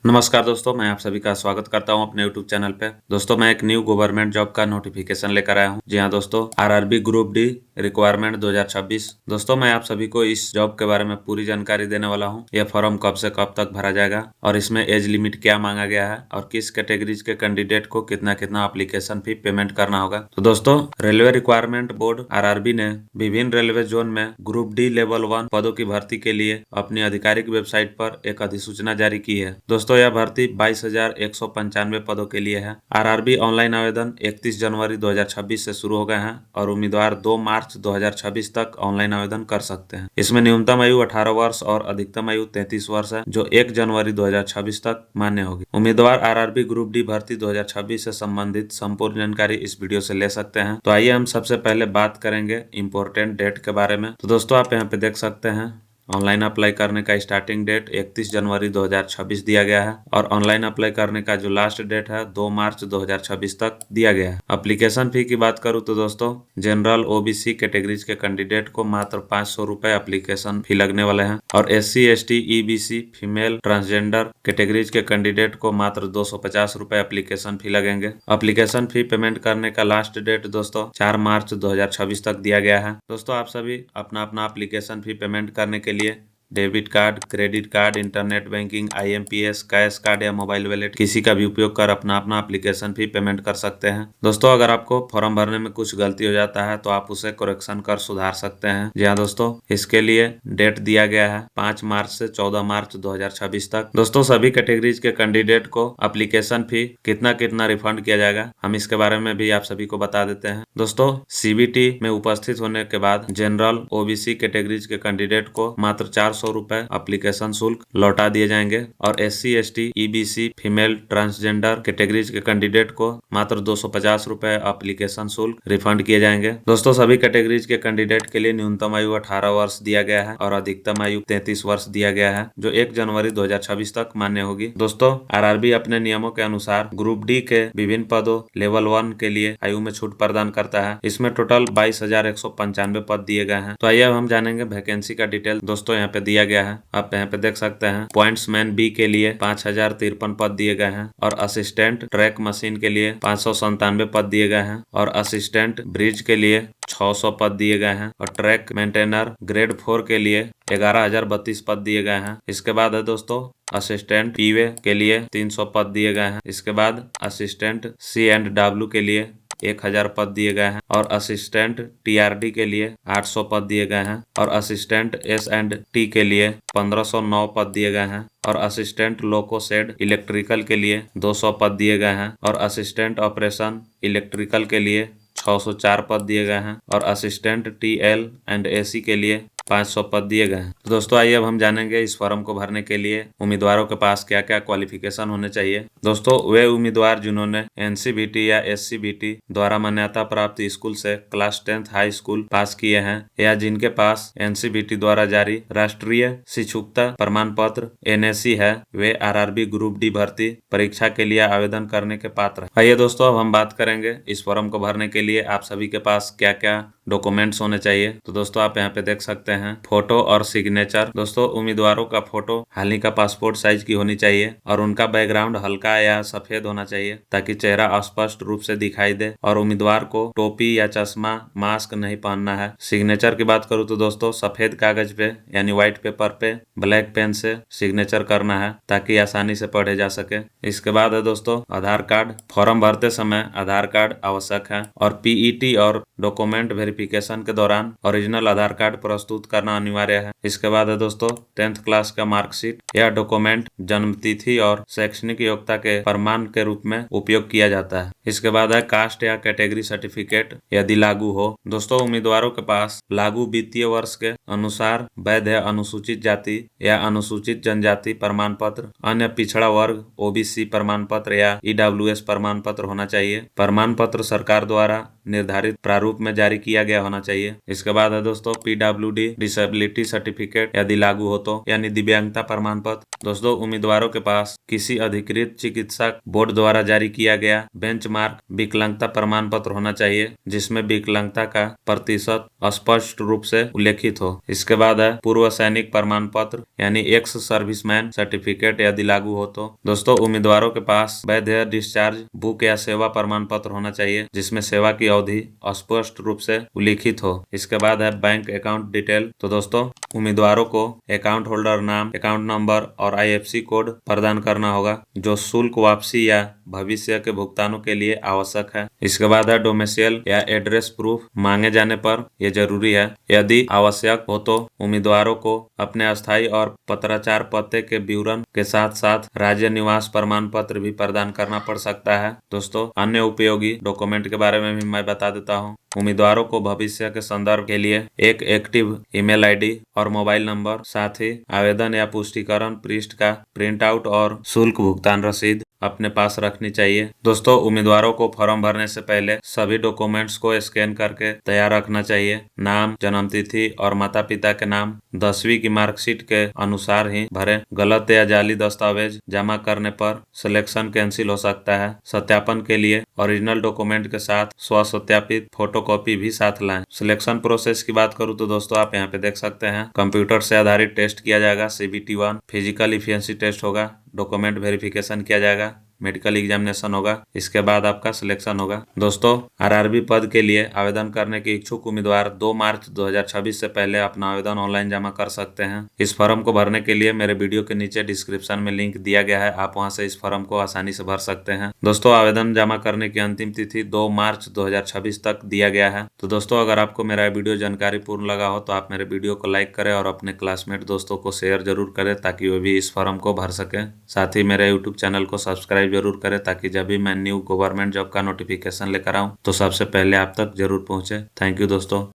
नमस्कार दोस्तों, मैं आप सभी का स्वागत करता हूं अपने YouTube चैनल पे। दोस्तों, मैं एक न्यू गवर्नमेंट जॉब का नोटिफिकेशन लेकर आया हूं। जी हां दोस्तों, आरआरबी ग्रुप डी रिक्वायरमेंट 2026। दोस्तों, मैं आप सभी को इस जॉब के बारे में पूरी जानकारी देने वाला हूं। यह फॉर्म कब से कब तक भरा जाएगा और इसमें एज लिमिट क्या मांगा गया है और किस कैटेगरीज के कैंडिडेट को कितना कितना एप्लीकेशन फी पेमेंट करना होगा। तो दोस्तों, रेलवे रिक्वायरमेंट बोर्ड आरआरबी ने विभिन्न रेलवे जोन में ग्रुप डी लेवल 1 पदों की भर्ती के लिए अपनी आधिकारिक वेबसाइट पर एक अधिसूचना जारी की है। दोस्तों, यह भर्ती 22,195 पदों के लिए है। आरआरबी ऑनलाइन आवेदन 31 जनवरी 2026 से शुरू हो गए हैं और उम्मीदवार 2 मार्च 2026 तक ऑनलाइन आवेदन कर सकते हैं। इसमें न्यूनतम आयु 18 वर्ष और अधिकतम आयु 33 वर्ष है, जो 1 जनवरी 2026 तक मान्य होगी। उम्मीदवार आरआरबी ग्रुप डी भर्ती 2026 से संबंधित संपूर्ण जानकारी इस वीडियो से ले सकते हैं। तो आइए हम सबसे पहले बात करेंगे इम्पोर्टेंट डेट के बारे में। तो दोस्तों, आप यहाँ पे देख सकते हैं ऑनलाइन अप्लाई करने का स्टार्टिंग डेट 31 जनवरी 2026 दिया गया है और ऑनलाइन अप्लाई करने का जो लास्ट डेट है 2 मार्च 2026 तक दिया गया है। एप्लीकेशन फी की बात करूं तो दोस्तों, जनरल ओबीसी कैटेगरीज के कैंडिडेट को मात्र 500 रुपए एप्लीकेशन फी लगने वाले हैं और SC ST EBC female transgender categories के कैंडिडेट को मात्र 250 रुपए एप्लीकेशन फी लगेंगे। एप्लीकेशन फी पेमेंट करने का लास्ट डेट दोस्तों 4 मार्च 2026 तक दिया गया है। दोस्तों, आप सभी अपना अपना एप्लीकेशन फी पेमेंट करने के लिए debit card, credit card, internet banking, IMPS, cash card या मोबाइल वॉलेट किसी का भी उपयोग कर अपना अपना एप्लीकेशन फी पेमेंट कर सकते हैं। दोस्तों, अगर आपको फॉर्म भरने में कुछ गलती हो जाता है तो आप उसे करेक्शन कर सुधार सकते हैं। जी हाँ दोस्तों, इसके लिए डेट दिया गया है 5 मार्च से 14 मार्च 2026 तक। दोस्तों, सभी कैटेगरीज के कैंडिडेट को एप्लीकेशन फी कितना कितना रिफंड किया जाएगा, हम इसके बारे में भी आप सभी को बता देते हैं। दोस्तों, CBT में उपस्थित होने के बाद जनरल OBC कैटेगरीज के कैंडिडेट को मात्र 400 रुपए एप्लीकेशन शुल्क लौटा दिए जाएंगे और SC ST EBC female transgender categories के कैंडिडेट को मात्र 250 रुपए एप्लीकेशन शुल्क रिफंड किए जाएंगे। दोस्तों, सभी कैटेगरीज के कैंडिडेट के लिए न्यूनतम आयु 18 वर्ष दिया गया है और अधिकतम आयु 33 वर्ष दिया गया है, जो 1 जनवरी 2026 तक मान्य होगी। दोस्तों, आरआरबी अपने नियमों के अनुसार ग्रुप डी के विभिन्न पदों लेवल 1 के लिए आयु में छूट प्रदान करता है। इसमें टोटल 22,195 पद दिए गए हैं। तो आइए अब हम जानेंगे वैकेंसी का डिटेल। दोस्तों, यहाँ पे दिया गया है, आप यहाँ पे देख सकते हैं। पॉइंट्समैन बी के लिए 5053 पद दिए गए हैं और असिस्टेंट ट्रैक मशीन के लिए 597 पद दिए गए हैं और असिस्टेंट ब्रिज के लिए 600 पद दिए गए हैं और ट्रैक मेंटेनर ग्रेड 4 के लिए 11,032 पद दिए गए हैं। इसके बाद है दोस्तों असिस्टेंट पीवे के लिए 300 पद दिए गए हैं। इसके बाद असिस्टेंट C&W के लिए 1,000 पद दिए गए हैं और असिस्टेंट TRD के लिए 800 पद दिए गए हैं और असिस्टेंट S&T के लिए 1509 पद दिए गए हैं और असिस्टेंट लोको शेड इलेक्ट्रिकल के लिए 200 पद दिए गए हैं और असिस्टेंट ऑपरेशन इलेक्ट्रिकल के लिए 604 पद दिए गए हैं और असिस्टेंट TL एंड AC के लिए 500 पद दिए गए हैं। तो दोस्तों, आइए अब हम जानेंगे इस फॉर्म को भरने के लिए उम्मीदवारों के पास क्या क्या क्वालिफिकेशन होने चाहिए। दोस्तों, वे उम्मीदवार जिन्होंने NCVT या SCVT द्वारा मान्यता प्राप्त स्कूल से क्लास 10th हाई स्कूल पास किए हैं या जिनके पास NCVT द्वारा जारी राष्ट्रीय शिक्षुता प्रमाण पत्र NSE है, वे आरआरबी ग्रुप डी भर्ती परीक्षा के लिए आवेदन करने के पात्र हैं। आइए दोस्तों, अब हम बात करेंगे इस फॉर्म को भरने के लिए आप सभी के पास क्या क्या डॉक्यूमेंट्स होने चाहिए। तो दोस्तों, आप यहाँ पे देख सकते हैं फोटो और सिग्नेचर। दोस्तों, उम्मीदवारों का फोटो हाल ही का पासपोर्ट साइज की होनी चाहिए और उनका बैकग्राउंड हल्का या सफेद होना चाहिए ताकि चेहरा स्पष्ट रूप से दिखाई दे और उम्मीदवार को टोपी या चश्मा मास्क नहीं पहनना है। सिग्नेचर की बात करूँ तो दोस्तों, सफेद कागज पे यानी व्हाइट पेपर पे ब्लैक पेन से सिग्नेचर करना है ताकि आसानी से पढ़े जा सके। इसके बाद है दोस्तों आधार कार्ड। फॉर्म भरते समय आधार कार्ड आवश्यक है और PET और डॉक्यूमेंट वेरिफिकेशन के दौरान ओरिजिनल आधार कार्ड प्रस्तुत करना अनिवार्य है। इसके बाद है दोस्तों 10th क्लास का मार्कशीट या डॉक्यूमेंट जन्म तिथि और शैक्षणिक योग्यता के प्रमाण के रूप में उपयोग किया जाता है। इसके बाद है कास्ट या कैटेगरी सर्टिफिकेट यदि लागू हो। दोस्तों, उम्मीदवारों के पास लागू वित्तीय वर्ष के अनुसार वैध अनुसूचित जाति या अनुसूचित जनजाति प्रमाण पत्र, अन्य पिछड़ा वर्ग OBC प्रमाण पत्र या EWS प्रमाण पत्र होना चाहिए। प्रमाण पत्र सरकार द्वारा निर्धारित प्रारूप रूप में जारी किया गया होना चाहिए। इसके बाद है दोस्तों PWD डिसेबिलिटी सर्टिफिकेट यदि लागू हो तो, यानी दिव्यांगता प्रमाण पत्र। दोस्तों उम्मीदवारों के पास किसी अधिकृत चिकित्सक बोर्ड द्वारा जारी किया गया बेंचमार्क विकलांगता प्रमाण पत्र होना चाहिए, जिसमें विकलांगता का प्रतिशत स्पष्ट रूप से उल्लेखित हो। इसके बाद है पूर्व सैनिक प्रमाण पत्र यानी एक्स सर्विसमैन सर्टिफिकेट यदि लागू हो तो। दोस्तों उम्मीदवारों के पास वैध डिस्चार्ज बुक या सेवा प्रमाण पत्र होना चाहिए, जिसमें सेवा की अवधि स्पष्ट रूप से उल्लिखित हो। इसके बाद है बैंक अकाउंट डिटेल। तो दोस्तों उम्मीदवारों को अकाउंट होल्डर नाम, अकाउंट नंबर और IFSC कोड प्रदान करना होगा, जो शुल्क वापसी या भविष्य के भुगतानों के लिए आवश्यक है। इसके बाद है डोमेसियल या एड्रेस प्रूफ मांगे जाने पर यह जरूरी है। यदि आवश्यक हो तो उम्मीदवारों को अपने अस्थायी और पत्राचार पते के विवरण के साथ साथ राज्य निवास प्रमाण पत्र भी प्रदान करना पड़ सकता है। दोस्तों अन्य उपयोगी डॉक्यूमेंट के बारे में भी मैं बता देता हूँ। उम्मीदवारों को भविष्य के संदर्भ के लिए एक एक्टिव ईमेल ID और मोबाइल नंबर, साथ ही आवेदन या पुष्टिकरण पृष्ठ का प्रिंट आउट और शुल्क भुगतान रसीद अपने पास रखनी चाहिए। दोस्तों उम्मीदवारों को फॉर्म भरने से पहले सभी डॉक्यूमेंट्स को स्कैन करके तैयार रखना चाहिए। नाम, जन्म तिथि और माता पिता के नाम 10वीं की मार्कशीट के अनुसार ही भरें। गलत या जाली दस्तावेज जमा करने पर सिलेक्शन कैंसिल हो सकता है। सत्यापन के लिए ओरिजिनल डॉक्यूमेंट के साथ स्वसत्यापित फोटोकॉपी भी साथ लाएं। सिलेक्शन प्रोसेस की बात करूँ तो दोस्तों आप यहाँ पे देख सकते हैं, कंप्यूटर से आधारित टेस्ट किया जाएगा CBT 1, फिजिकल इफिशिएंसी टेस्ट होगा, डॉक्यूमेंट वेरिफिकेशन किया जाएगा, मेडिकल एग्जामिनेशन होगा। इसके बाद आपका सिलेक्शन होगा। दोस्तों RRB पद के लिए आवेदन करने के इच्छुक उम्मीदवार 2 मार्च 2026 से पहले अपना आवेदन ऑनलाइन जमा कर सकते हैं। इस फॉर्म को भरने के लिए मेरे वीडियो के नीचे डिस्क्रिप्शन में लिंक दिया गया है, आप वहां से इस फॉर्म को आसानी से भर सकते हैं। दोस्तों आवेदन जमा करने की अंतिम तिथि 2 मार्च 2026 तक दिया गया है। तो दोस्तों अगर आपको मेरा वीडियो जानकारी पूर्ण लगा हो तो आप मेरे वीडियो को लाइक करें और अपने क्लासमेट दोस्तों को शेयर जरूर करें, ताकि वे भी इस फॉर्म को भर सकें। साथ ही मेरे यूट्यूब चैनल को सब्सक्राइब जरूर करें, ताकि जब भी मैं न्यू गवर्नमेंट जॉब का नोटिफिकेशन लेकर आऊं तो सबसे पहले आप तक जरूर पहुंचे। थैंक यू दोस्तों।